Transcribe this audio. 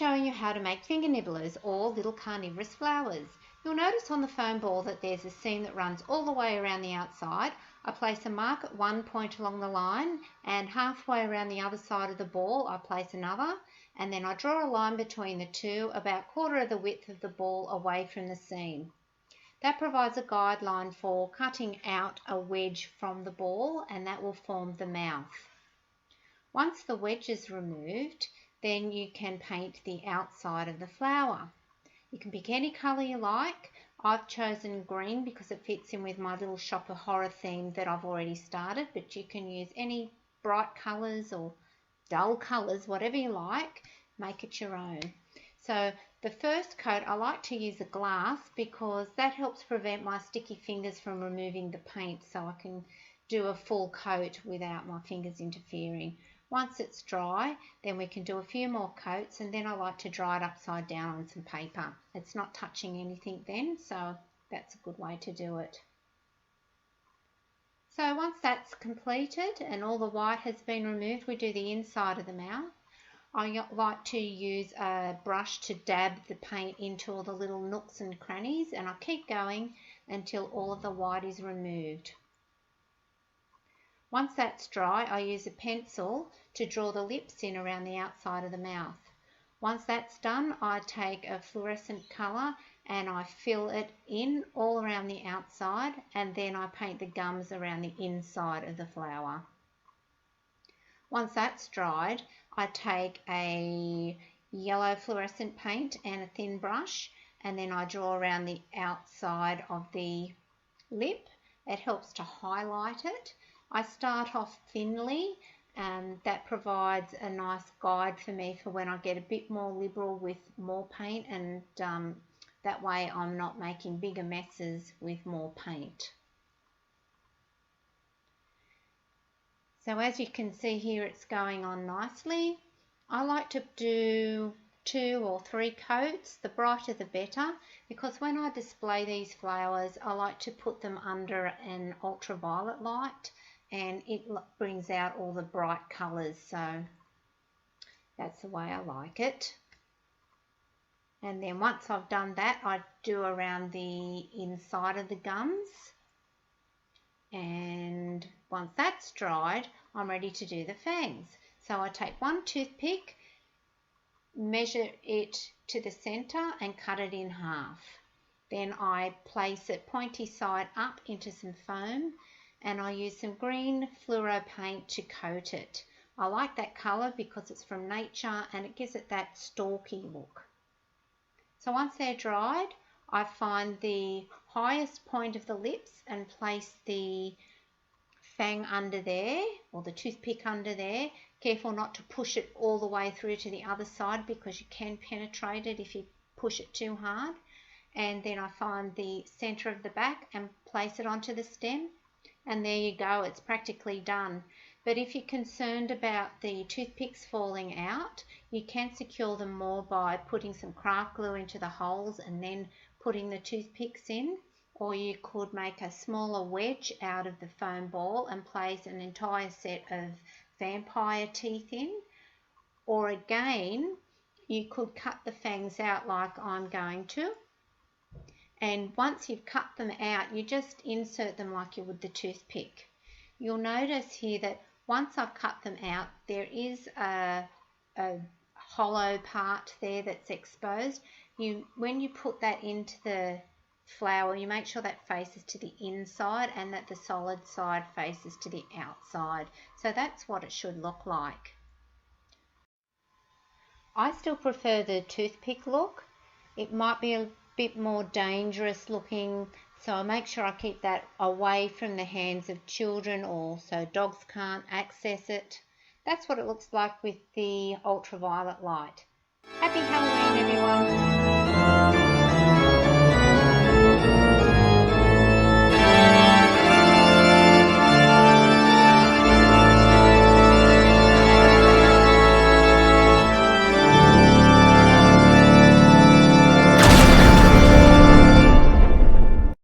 showing you how to make finger nibblers or little carnivorous flowers. You'll notice on the foam ball that there's a seam that runs all the way around the outside. I place a mark at one point along the line, and halfway around the other side of the ball I place another, and then I draw a line between the two about a quarter of the width of the ball away from the seam. That provides a guideline for cutting out a wedge from the ball, and that will form the mouth. Once the wedge is removed, then you can paint the outside of the flower. You can pick any colour you like. I've chosen green because it fits in with my little shop of horror theme that I've already started, but you can use any bright colours or dull colours, whatever you like. Make it your own. So the first coat I like to use a glass because that helps prevent my sticky fingers from removing the paint, so I can do a full coat without my fingers interfering. Once it's dry, then we can do a few more coats, and then I like to dry it upside down on some paper. It's not touching anything then, so that's a good way to do it. So once that's completed and all the white has been removed, we do the inside of the mouth. I like to use a brush to dab the paint into all the little nooks and crannies, and I keep going until all of the white is removed. Once that's dry, I use a pencil to draw the lips in around the outside of the mouth. Once that's done, I take a fluorescent colour and I fill it in all around the outside, and then I paint the gums around the inside of the flower. Once that's dried, I take a yellow fluorescent paint and a thin brush, and then I draw around the outside of the lip. It helps to highlight it. I start off thinly, and that provides a nice guide for me for when I get a bit more liberal with more paint, and that way I'm not making bigger messes with more paint. So as you can see here, it's going on nicely. I like to do 2 or 3 coats, the brighter the better, because when I display these flowers I like to put them under an ultraviolet light, and it brings out all the bright colours, so that's the way I like it. And then once I've done that, I do around the inside of the gums, and once that's dried, I'm ready to do the fangs. So I take one toothpick, measure it to the centre and cut it in half. Then I place it pointy side up into some foam, and I use some green fluoro paint to coat it. I like that colour because it's from nature and it gives it that stalky look. So once they're dried, I find the highest point of the lips and place the fang under there, or the toothpick under there. Careful not to push it all the way through to the other side because you can penetrate it if you push it too hard. And then I find the centre of the back and place it onto the stem. And there you go, it's practically done. But if you're concerned about the toothpicks falling out, you can secure them more by putting some craft glue into the holes and then putting the toothpicks in. Or you could make a smaller wedge out of the foam ball and place an entire set of vampire teeth in. Or again, you could cut the fangs out like I'm going to. And once you've cut them out, you just insert them like you would the toothpick. You'll notice here that once I've cut them out, there is a hollow part there that's exposed. When you put that into the flower, you make sure that faces to the inside and that the solid side faces to the outside. So that's what it should look like. I still prefer the toothpick look. It might be a bit more dangerous looking, so I make sure I keep that away from the hands of children, or so dogs can't access it. That's what it looks like with the ultraviolet light. Happy Halloween, everyone!